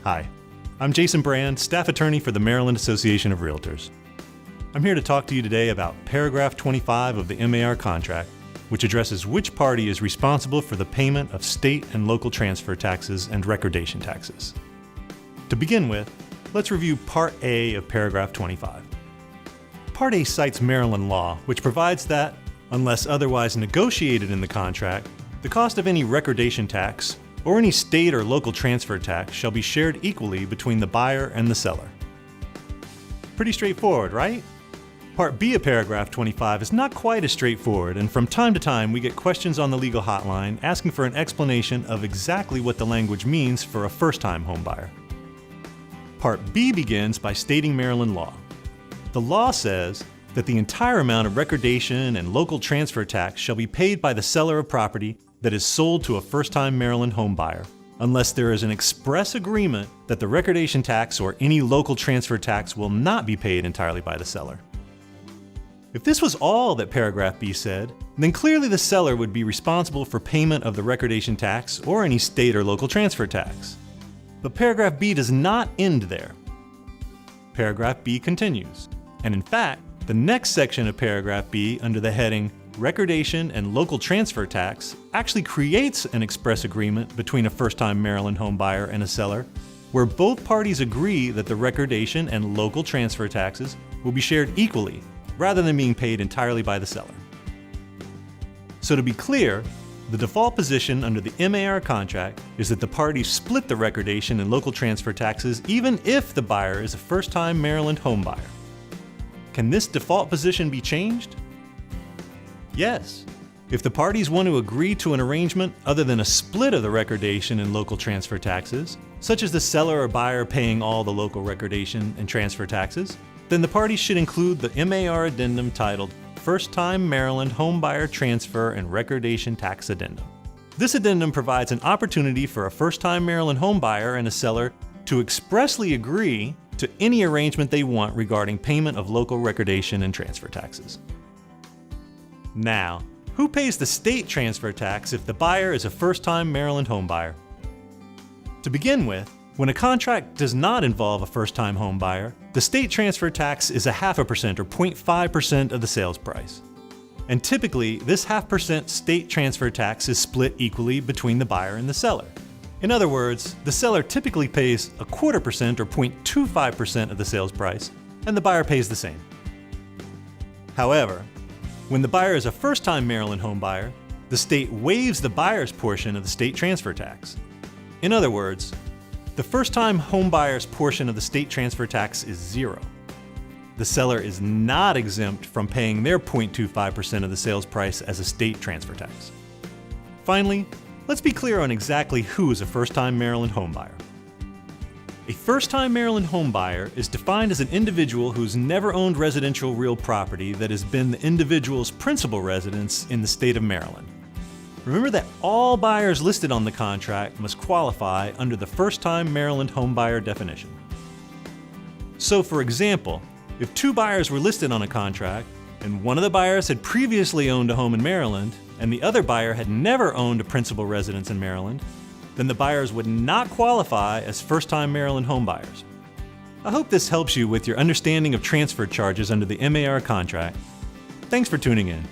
Hi, I'm Jason Brand, staff attorney for the Maryland Association of Realtors. I'm here to talk to you today about paragraph 25 of the MAR contract, which addresses which party is responsible for the payment of state and local transfer taxes and recordation taxes. To begin with, let's review Part A of paragraph 25. Part A cites Maryland law, which provides that, unless otherwise negotiated in the contract, the cost of any recordation tax or any state or local transfer tax shall be shared equally between the buyer and the seller. Pretty straightforward, right? Part B of paragraph 25 is not quite as straightforward, and from time to time we get questions on the legal hotline asking for an explanation of exactly what the language means for a first-time homebuyer. Part B begins by stating Maryland law. The law says that the entire amount of recordation and local transfer tax shall be paid by the seller of property that is sold to a first-time Maryland homebuyer, unless there is an express agreement that the recordation tax or any local transfer tax will not be paid entirely by the seller. If this was all that paragraph B said, then clearly the seller would be responsible for payment of the recordation tax or any state or local transfer tax. But paragraph B does not end there. Paragraph B continues, and in fact, the next section of paragraph B under the heading Recordation and Local Transfer Tax actually creates an express agreement between a first-time Maryland homebuyer and a seller, where both parties agree that the recordation and local transfer taxes will be shared equally, rather than being paid entirely by the seller. So to be clear, the default position under the MAR contract is that the parties split the recordation and local transfer taxes even if the buyer is a first-time Maryland homebuyer. Can this default position be changed? Yes. If the parties want to agree to an arrangement other than a split of the recordation and local transfer taxes, such as the seller or buyer paying all the local recordation and transfer taxes, then the parties should include the MAR addendum titled First-Time Maryland Homebuyer Transfer and Recordation Tax Addendum. This addendum provides an opportunity for a first-time Maryland homebuyer and a seller to expressly agree to any arrangement they want regarding payment of local recordation and transfer taxes. Now, who pays the state transfer tax if the buyer is a first-time Maryland homebuyer? To begin with, when a contract does not involve a first-time homebuyer, the state transfer tax is 0.5% or 0.5% of the sales price. And typically, this 0.5% state transfer tax is split equally between the buyer and the seller. In other words, the seller typically pays 0.25% or 0.25% of the sales price, and the buyer pays the same. However, when the buyer is a first-time Maryland homebuyer, the state waives the buyer's portion of the state transfer tax. In other words, the first-time homebuyer's portion of the state transfer tax is 0. The seller is not exempt from paying their 0.25% of the sales price as a state transfer tax. Finally, let's be clear on exactly who is a first-time Maryland homebuyer. A first-time Maryland homebuyer is defined as an individual who's never owned residential real property that has been the individual's principal residence in the state of Maryland. Remember that all buyers listed on the contract must qualify under the first-time Maryland homebuyer definition. So for example, if two buyers were listed on a contract, and one of the buyers had previously owned a home in Maryland, and the other buyer had never owned a principal residence in Maryland, then the buyers would not qualify as first-time Maryland homebuyers. I hope this helps you with your understanding of transfer charges under the MAR contract. Thanks for tuning in.